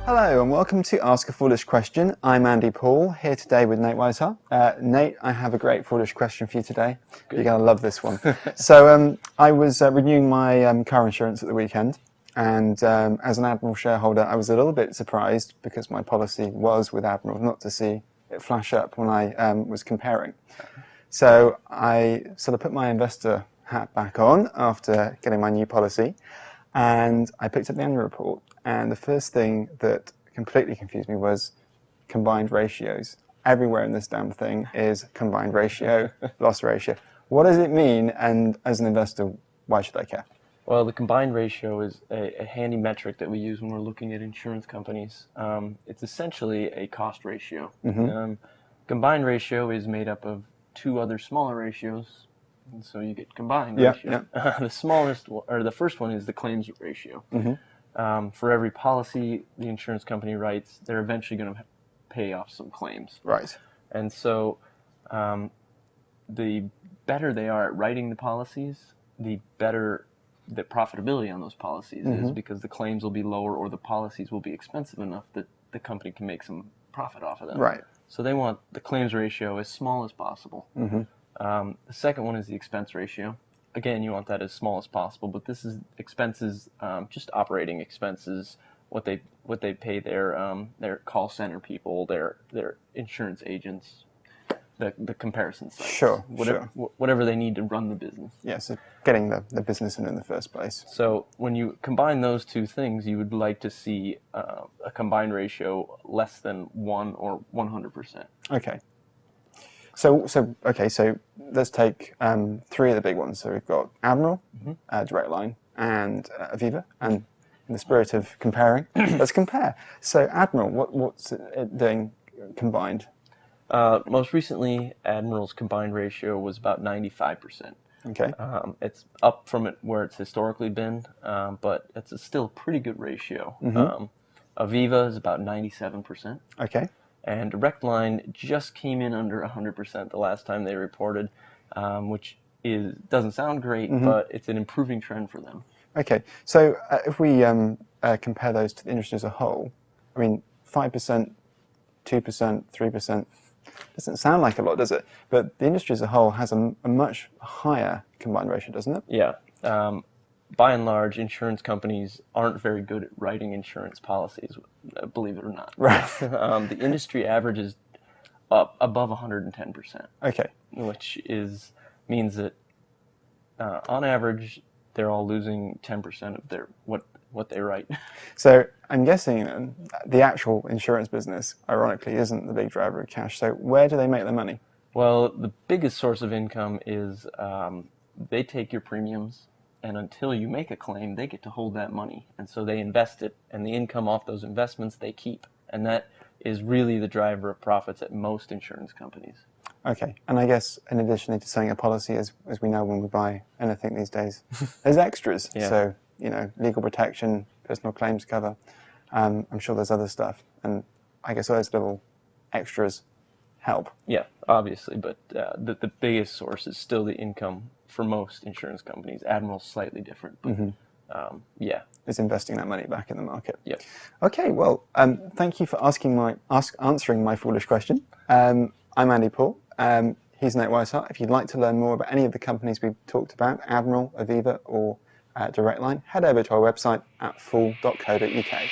Hello and welcome to Ask a Foolish Question. I'm Andy Paul, here today with Nate Weishart. Nate, I have a great foolish question for you today. Good. You're going to love this one. So I was renewing my car insurance at the weekend, and as an Admiral shareholder, I was a little bit surprised because my policy was with Admiral not to see it flash up when I was comparing. So I sort of put my investor hat back on after getting my new policy, and I picked up the annual report. And the first thing that completely confused me was combined ratios. Everywhere in this damn thing is combined ratio, loss ratio. What does it mean? And as an investor, why should I care? Well, the combined ratio is a handy metric that we use when we're looking at insurance companies. It's essentially a cost ratio. Mm-hmm. Combined ratio is made up of two other smaller ratios, and so you get combined ratio. Yeah. The smallest, or the first one, is the claims ratio. Mm-hmm. For every policy the insurance company writes, they're eventually going to pay off some claims. Right. And so the better they are at writing the policies, the better the profitability on those policies is, because the claims will be lower or the policies will be expensive enough that the company can make some profit off of them. Right. So they want the claims ratio as small as possible. Mm-hmm. The second one is the expense ratio. Again, you want that as small as possible, but this is expenses, just operating expenses, what they pay their call center people, their insurance agents, the comparison sites. Sure, whatever they need to run the business. Yeah, so getting the business in the first place. So when you combine those two things, you would like to see a combined ratio less than 1 or 100%. Okay. So let's take three of the big ones. So we've got Admiral, Direct Line, and Aviva. And in the spirit of comparing, let's compare. So Admiral, what's it doing combined? Most recently, Admiral's combined ratio was about 95%. Okay. It's up from where it's historically been, but it's still a pretty good ratio. Mm-hmm. Aviva is about 97%. Okay. And Direct Line just came in under 100% the last time they reported, which doesn't sound great, but it's an improving trend for them. Okay, so if we compare those to the industry as a whole, I mean, 5%, 2%, 3%, doesn't sound like a lot, does it? But the industry as a whole has a much higher combined ratio, doesn't it? Yeah. By and large, insurance companies aren't very good at writing insurance policies, believe it or not. Right. The industry average is up above 110%. Okay. Which means that on average, they're all losing 10% of their what they write. So I'm guessing the actual insurance business, ironically, isn't the big driver of cash. So where do they make their money? Well, the biggest source of income is they take your premiums, and until you make a claim, they get to hold that money. And so they invest it, and the income off those investments they keep. And that is really the driver of profits at most insurance companies. Okay. And I guess in addition to selling a policy, as we know when we buy anything these days, there's extras. Yeah. So, legal protection, personal claims cover. I'm sure there's other stuff. And I guess those little extras help. Yeah, obviously. But the biggest source is still the income for most insurance companies. Admiral's slightly different, but yeah. It's investing that money back in the market. Yep. Okay, well, thank you for answering my foolish question. I'm Andy Paul. He's Nate Weishart. If you'd like to learn more about any of the companies we've talked about, Admiral, Aviva, or Direct Line, head over to our website at fool.co.uk.